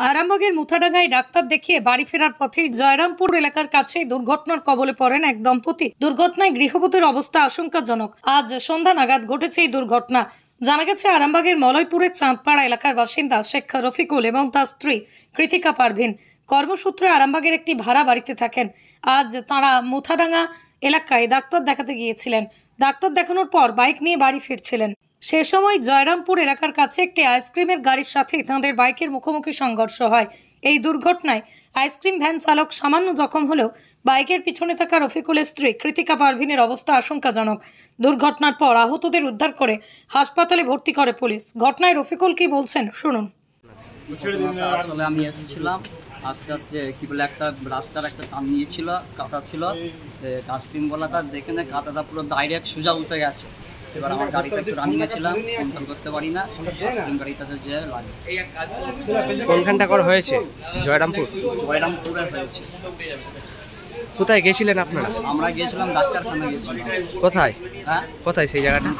আরামবাগের মুথাডাঙ্গায় ডাক্তার দেখিয়ে বাড়ি ফেরার পথে জয়রামপুর এলাকার কাছে দুর্ঘটনার কবলে পড়েন এক দম্পতি। দুর্ঘটনায় গৃহবধূর অবস্থা আশঙ্কাজনক। আজ সন্ধ্যা নাগাদ ঘটেছে এই দুর্ঘটনা। জানা গেছে আরামবাগের মলয়পুরের চাঁদপাড়া এলাকার বাসিন্দা শেখ রফিকুল এবং তার স্ত্রী কৃতিকা পারভিন কর্মসূত্রে আরামবাগের একটি ভাড়া বাড়িতে থাকেন। আজ তাঁরা মুথাডাঙ্গা এলাকায় ডাক্তার দেখাতে গিয়েছিলেন। ডাক্তার দেখানোর পর বাইক নিয়ে বাড়ি ফিরছিলেন। সে সময় জয়রামপুর এলাকার কাছে একটি আইসক্রিমের গাড়ির সাথে তাঁদের বাইকের মুখোমুখি সংঘর্ষ হয়। এই দুর্ঘটনায় আইসক্রিম ভ্যান চালক সামান্য জখম হলেও বাইকের পিছনে থাকা রফিকুলের স্ত্রী কৃতিকা পারভিনের অবস্থা আশঙ্কাজনক। দুর্ঘটনার পর আহতদের উদ্ধার করে হাসপাতালে ভর্তি করে পুলিশ। ঘটনায় রফিকুল কি বলছেন শুনুন। আসলে আমি এসেছিলাম আস্তে আস্তে কি বলে একটা রাস্তার একটা টান নিয়েছিল, কাটা ছিল, আইসক্রিমওয়ালাটা দেখে না কাটাটা পুরো ডাইরেক্ট সোজা উঠে গেছে। এবার আমার গাড়িটা একটু রানিংয়ে ছিলাম, কন্ট্রোল করতে পারি না, আইসক্রিম গাড়িটাতে যে লাগে। কোনখানটা করে হয়েছে? জয়রামপুরে হয়েছে। কোথায় গেছিলেন আপনারা? আমরা গিয়েছিলাম ডাক্তারখানায় গিয়েছিলাম। কোথায়? হ্যাঁ, কোথায় সেই জায়গাটা?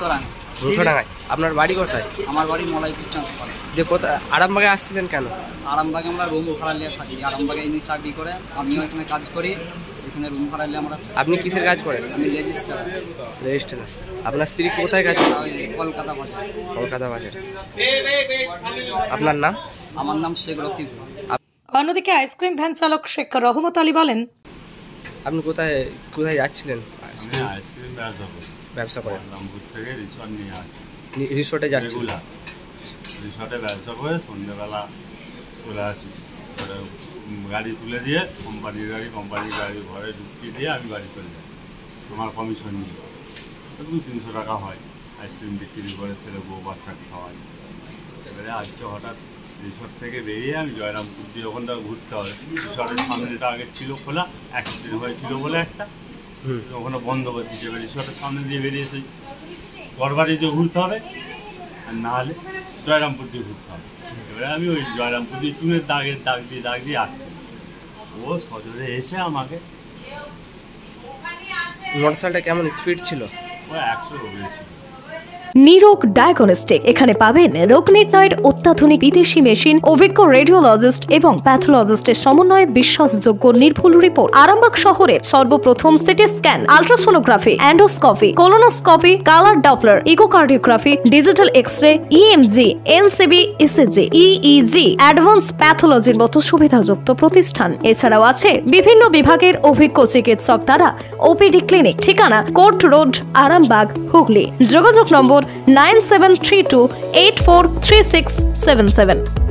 মুথাডাঙ্গায়। আপনার বাড়ি কোথায়? আমার বাড়ি মলয়পুর চাঁদপাড়া। যে কোথায় আরামবাগে আসছিলেন কেন? আরামবাগে আমরা রুম ভাড়া নিয়ে থাকি। আরামবাগে এমনি চাকরি করে, আমিও এখানে কাজ করি। এখানে রুম ভাড়া নিয়ে আমরা। আপনি কিসের কাজ করেন? আমি রেজিস্ট্রার। আপনার স্ত্রী কোথায় কাজ? কলকাতা বাজার। কলকাতা বাজার। আপনার নাম? আমার নাম শেখ রফিকুল। অন্যদিকে আইসক্রিম ভ্যান চালক শেখ রহমত আলী বলেন, আপনি কোথায় কোথায় যাচ্ছিলেন? আইসক্রিম ব্যবসা করেন? রামপুর থেকে রিসোর্ট নিয়ে আসি। রিসোর্টে যাচ্ছি? রিসোর্টে ব্যবসা করে সন্ধ্যেবেলা চলে আসি। গাড়ি তুলে দিয়ে কোম্পানির গাড়ি ঘরে ঢুকিয়ে দিয়ে আমি বাড়ি চলে যাই। আমার কমিশন নিয়ে 200-300 টাকা হয়। আইসক্রিম বিক্রি করে ছেলে বউ বাচ্চাকে খাওয়াই। এবারে আজকে হঠাৎ রিসোর্ট থেকে বেরিয়ে আমি জয়রামপুর দিয়ে ওখানটা ঘুরতে হবে। রিসোর্টের সামনেটা আগে ছিল খোলা, অ্যাক্সিডেন্ট হয়েছিল বলে একটা, ওখানে বন্ধ করে দিচ্ছে। এবার রিসোর্টের সামনে দিয়ে বেরিয়েছি, গড়বাড়ি দিয়ে ঘুরতে হবে, আর না হলে জয়রামপুর দিয়ে ঘুরতে হবে। এবারে আমি ওই জয়রামপুর দিয়ে চুনের দাগ দিয়ে আসছি। ও সজোরে এসে আমাকে। মোটরসাইকেলটা কেমন স্পিড ছিল? ও 100 ছিল। নিরোগ ডায়াগনস্টিক, এখানে পাবেন রোগ নির্ণয়ের অত্যাধুনিক বিদেশি মেশিন, অভিজ্ঞ রেডিওলজিস্ট এবং প্যাথোলজিস্টের সমন্বয়ে বিশ্বাসযোগ্য নির্ভুল রিপোর্ট। আরামবাগ শহরের সর্বপ্রথম CT scan, ultrasonography, endoscopy, colonoscopy, colour Doppler, echocardiography, digital X-ray, EMG, NCV, ECG, EEG, advance প্যাথোলজির মতো সুবিধাযুক্ত প্রতিষ্ঠান। এছাড়াও আছে বিভিন্ন বিভাগের অভিজ্ঞ চিকিৎসক দ্বারা ওপিডি ক্লিনিক। ঠিকানা কোর্ট রোড, আরামবাগ, হুগলি। যোগাযোগ নম্বর 9732843677।